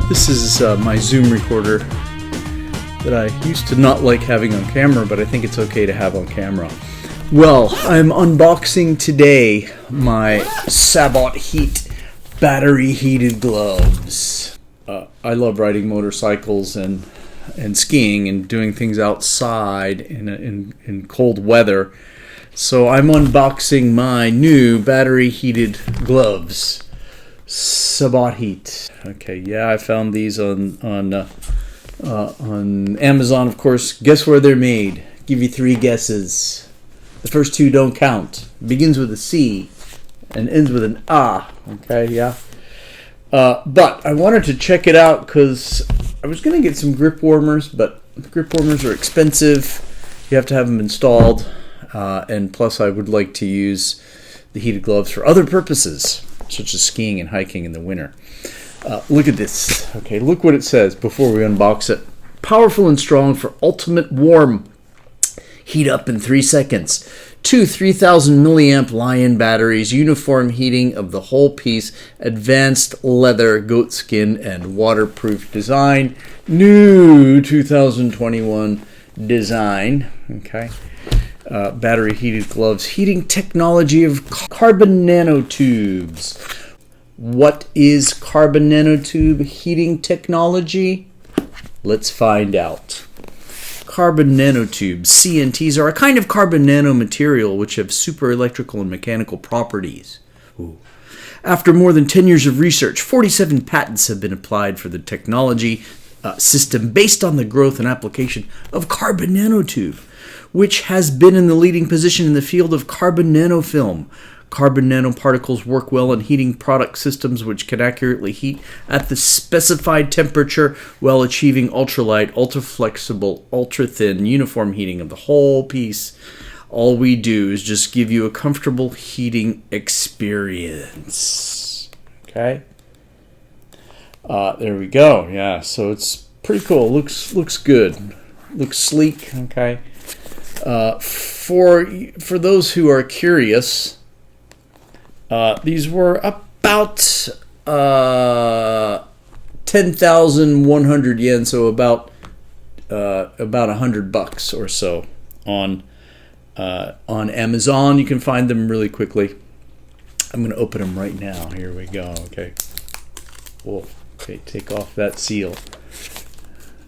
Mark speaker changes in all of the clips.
Speaker 1: This is my Zoom recorder that I used to not like having on camera, but I think it's okay to have on camera. Well, I'm unboxing today my Sabot Heat battery heated gloves. I love riding motorcycles and skiing and doing things outside in cold weather. So I'm unboxing my new battery heated gloves. Sabot Heat. Okay, yeah, I found these on Amazon, of course. Guess where they're made? Give you 3 guesses. The first 2 don't count. Begins with a C and ends with an A. Okay, yeah. But I wanted to check it out because I was going to get some grip warmers, but grip warmers are expensive. You have to have them installed. And plus I would like to use the heated gloves for other purposes, such as skiing and hiking in the winter. Look at this. Okay, look what it says before we unbox it. Powerful and strong for ultimate warm. Heat up in 3 seconds. 2 3,000 milliamp Lion batteries, uniform heating of the whole piece, advanced leather, goat skin, and waterproof design. New 2021 design. Okay. Battery heated gloves, heating technology of carbon nanotubes. What is carbon nanotube heating technology? Let's find out. Carbon nanotubes, CNTs, are a kind of carbon nanomaterial which have super electrical and mechanical properties. Ooh. After more than 10 years of research, 47 patents have been applied for the technology system based on the growth and application of carbon nanotube, which has been in the leading position in the field of carbon nanofilm. Carbon nanoparticles work well in heating product systems which can accurately heat at the specified temperature while achieving ultralight, ultra-flexible, ultra-thin, uniform heating of the whole piece. All we do is just give you a comfortable heating experience. Okay? There we go. Yeah, so it's pretty cool. Looks good. Looks sleek. Okay. For those who are curious, these were about 10,100 yen, so about $100 or so on Amazon. You can find them really quickly. I'm going to open them right now. Here we go. Okay. Whoa. Okay, take off that seal.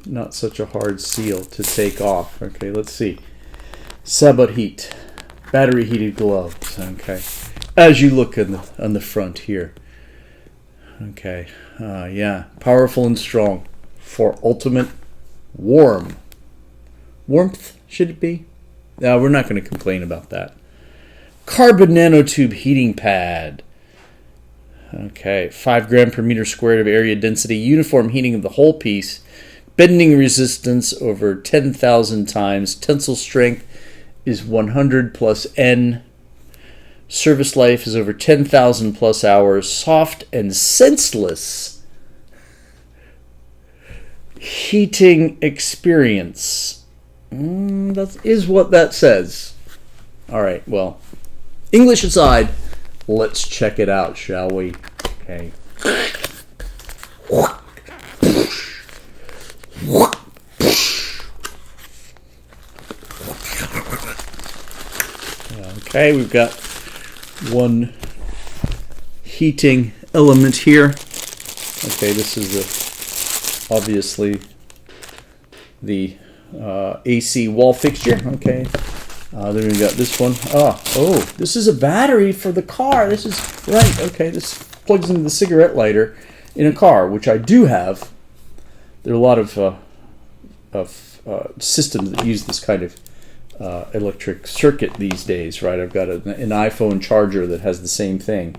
Speaker 1: Not such a hard seal to take off. Okay, let's see. Sabot Heat, battery heated gloves. Okay, as you look on the front here. Okay, yeah, powerful and strong for ultimate warmth. Should it be? No, we're not going to complain about that. Carbon nanotube heating pad. Okay, 5 gram per meter squared of area density, uniform heating of the whole piece, bending resistance over 10,000 times, tensile strength is 100 plus N. Service life is over 10,000 plus hours. Soft and senseless heating experience. That is what that says. All right, well, English aside, let's check it out, shall we? Okay. Okay, we've got one heating element here. Okay, this is obviously the AC wall fixture. Okay, then we've got this one. Oh, this is a battery for the car. This is right. Okay, this plugs into the cigarette lighter in a car, which I do have. There are a lot of systems that use this kind of electric circuit these days, right? I've got an iPhone charger that has the same thing,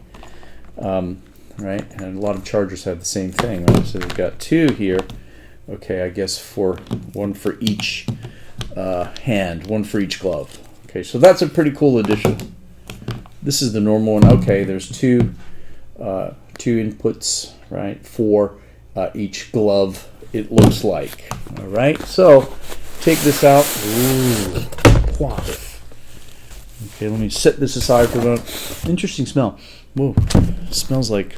Speaker 1: right? And a lot of chargers have the same thing, right? So we've got 2 here. Okay, I guess one for each hand, one for each glove. Okay, so that's a pretty cool addition. This is the normal one. Okay, there's two inputs, right, for each glove, it looks like. All right, so take this out. Ooh. Okay, let me set this aside for a moment. Interesting smell. Whoa, smells like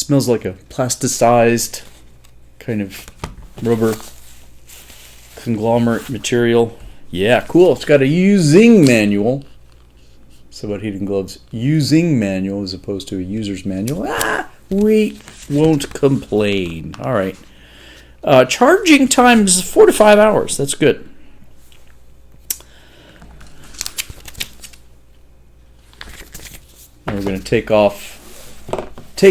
Speaker 1: smells like a plasticized kind of rubber conglomerate material. Yeah, cool. It's got a using manual. Sabot Heat and Gloves using manual as opposed to a user's manual. We won't complain. All right. Charging time is 4 to 5 hours. That's good. And we're going to take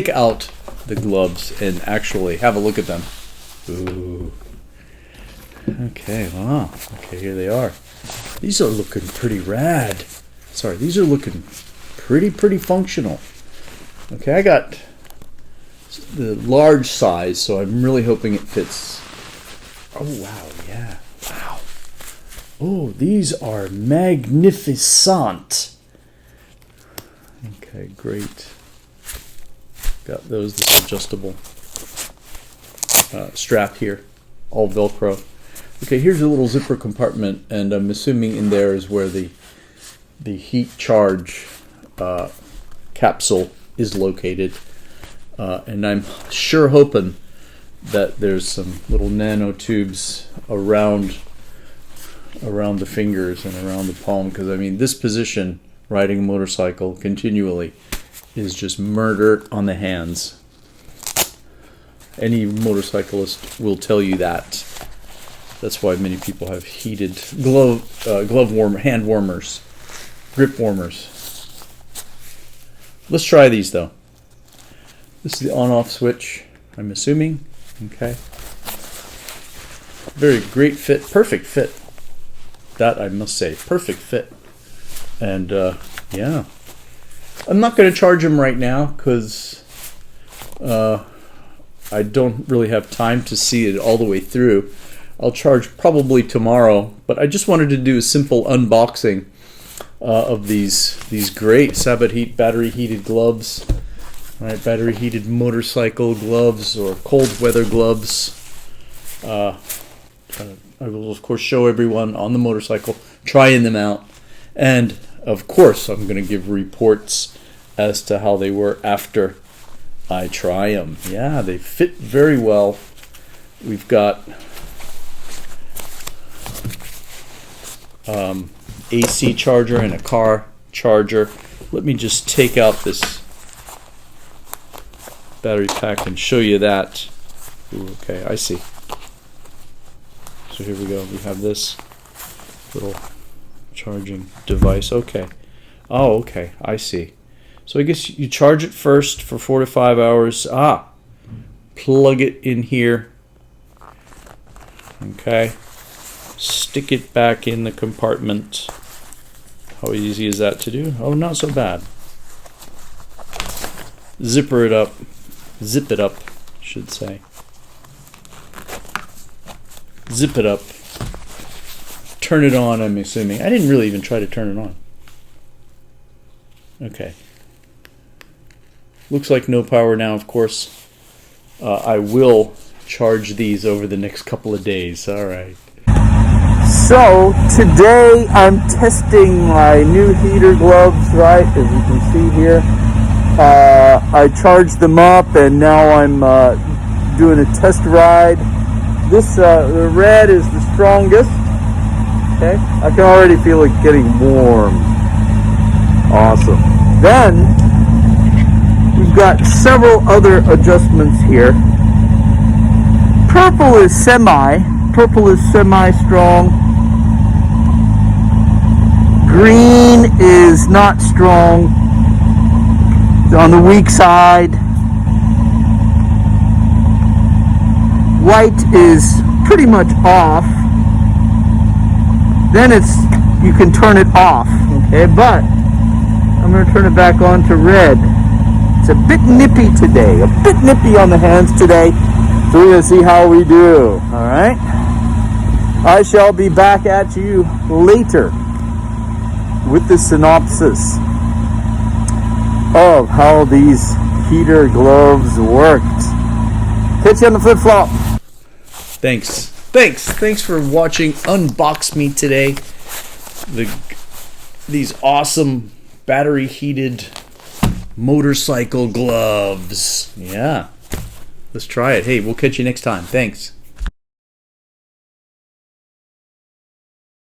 Speaker 1: out the gloves and actually have a look at them. Ooh. Okay, wow. Okay, here they are. These are looking pretty rad. Sorry, these are looking pretty functional. Okay, I got the large size, so I'm really hoping it fits. Oh, wow, yeah. Wow. Oh, these are magnificent. Okay, great. Got those, this adjustable strap here, all Velcro. Okay, here's a little zipper compartment, and I'm assuming in there is where the heat charge capsule is located. And I'm sure hoping that there's some little nanotubes around the fingers and around the palm, because I mean, this position, riding a motorcycle continually, is just murder on the hands. Any motorcyclist will tell you that. That's why many people have heated hand warmers, grip warmers. Let's try these though. This is the on-off switch, I'm assuming. Okay. Very great fit, perfect fit. That I must say, perfect fit. And yeah, I'm not going to charge them right now because I don't really have time to see it all the way through. I'll charge probably tomorrow, but I just wanted to do a simple unboxing of these great Sabot Heat battery heated gloves. Right, battery heated motorcycle gloves or cold weather gloves. I will of course show everyone on the motorcycle trying them out, and of course I'm going to give reports as to how they were after I try them. Yeah, they fit very well. We've got AC charger and a car charger. Let me just take out this battery pack and show you that. Ooh, okay, I see. So here we go. We have this little charging device. Okay. Oh, okay. I see. So I guess you charge it first for 4 to 5 hours. Plug it in here. Okay. Stick it back in the compartment. How easy is that to do? Oh, not so bad. Zipper it up. Zip it up, I should say. Zip it up. Turn it on, I'm assuming. I didn't really even try to turn it on. Okay. Looks like no power now, of course. I will charge these over the next couple of days. All right. So today I'm testing my new heater gloves, right, as you can see here. I charged them up and now I'm doing a test ride. This the red is the strongest. Okay, I can already feel it getting warm. Awesome. Then we've got several other adjustments here. Purple is semi-strong. Green is not strong, on the weak side. White is pretty much off. Then you can turn it off, okay, but I'm going to turn it back on to red. It's a bit nippy today, a bit nippy on the hands today, so we're going to see how we do, alright? I shall be back at you later with the synopsis of how these heater gloves worked. Catch you on the flip-flop. Thanks for watching Unbox Me today. These awesome battery heated motorcycle gloves. Yeah. Let's try it. Hey, we'll catch you next time. Thanks.